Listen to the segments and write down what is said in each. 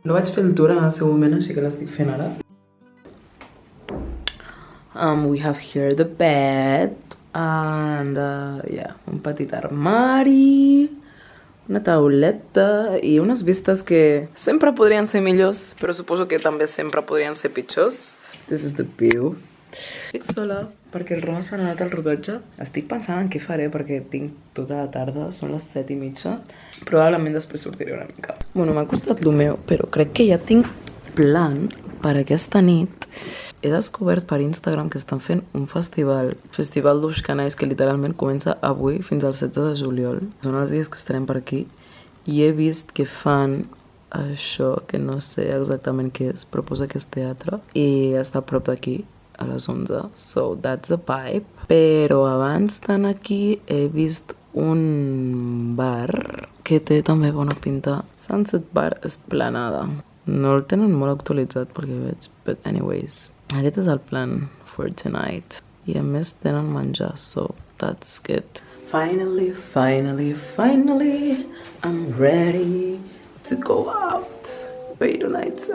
No vaig fer el tour en el seu moment, així que l'estic fent ara. We have here the bed and yeah, un petit armari, una tauleta i unes vistes que sempre podrien ser millors, però suposo que també sempre podrien ser pitjors. This is the view. Estic sola perquè el Roma s'ha anat al rodatge. Estic pensant en què faré perquè tinc tota la tarda, són les 7:30. Probablement després sortiré una mica. Bueno, m'ha costat el meu, però crec que ja tinc plan per aquesta nit. He descobert per Instagram que estan fent un festival d'Ux Canais que literalment comença avui fins al 16 de juliol. Són els dies que estarem per aquí i he vist que fan això, que no sé exactament què és, però posa que és teatre i està a prop d'aquí, a les 11, so that's a vibe. Però abans d'anar aquí he vist un bar que té també bona pinta. Sunset Bar Esplanada. No el tenen molt actualitzat perquè veig, but anyways. Aquest és el plan for tonight. I a més tenen menjar, so that's good. Finally, I'm ready to go out. Aveiro nights.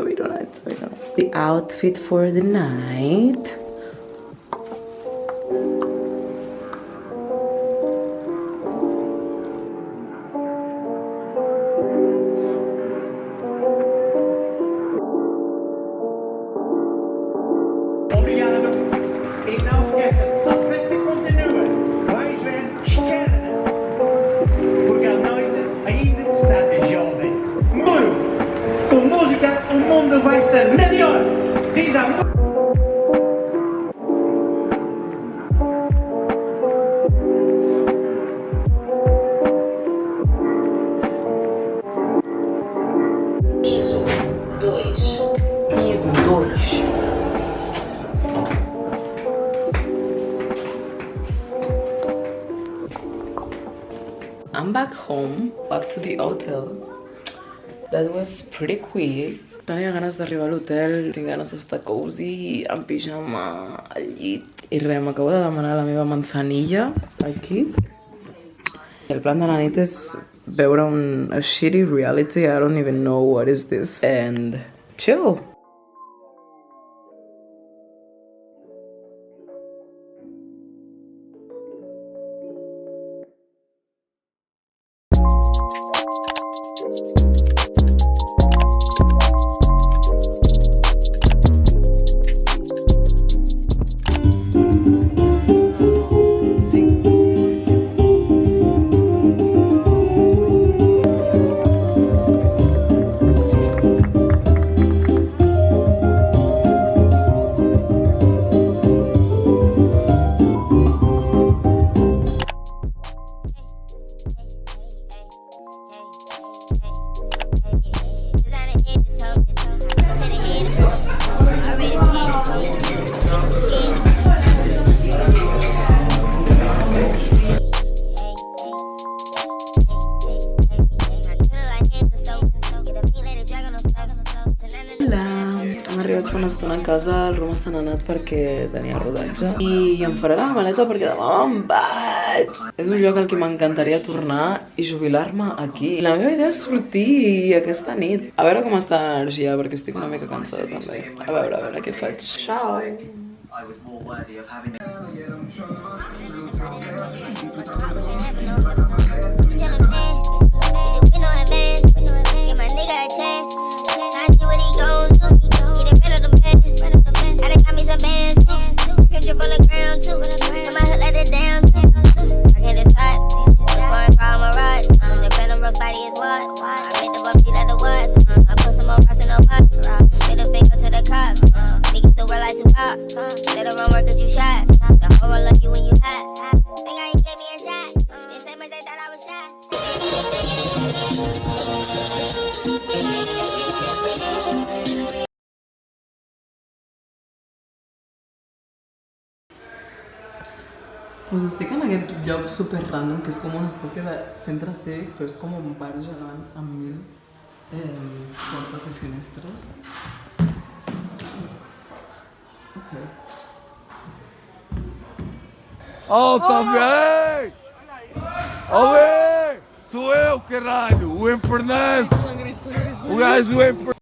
The outfit for the night. Obrigado. E não esqueça, as festas continuam. Vai ver, esquerda. Porque a noite ainda está jovem. Muro, com música o mundo vai ser melhor. Diz a música. Piso 2. I'm back home, back to the hotel. That was pretty quick. Tenia ganes d'arribar a l'hotel, tinc ganes d'estar cozy, en pijama, al llit. I res, m'acabo de demanar la meva manzanilla, aquí. El plan de la nit és veure a shitty reality, I don't even know what is this, and chill. Hem arribat fa una estona a casa, el Roma se n'ha anat perquè tenia rodatge i em faré la maleta perquè demà me'n vaig. És un lloc al que m'encantaria tornar i jubilar-me aquí. La meva idea és sortir aquesta nit. A veure com està l'energia perquè estic una mica cansada també. A veure què faig. Ciao! Pues estic en aquest lloc super random que és com una espècie de centre cívic, però és com un bar gegant amb 1000 portes i finestres. Ok. Oh, tá vendo? Olê! Sou eu, caralho! O Infernanço! O gajo do Infernanço!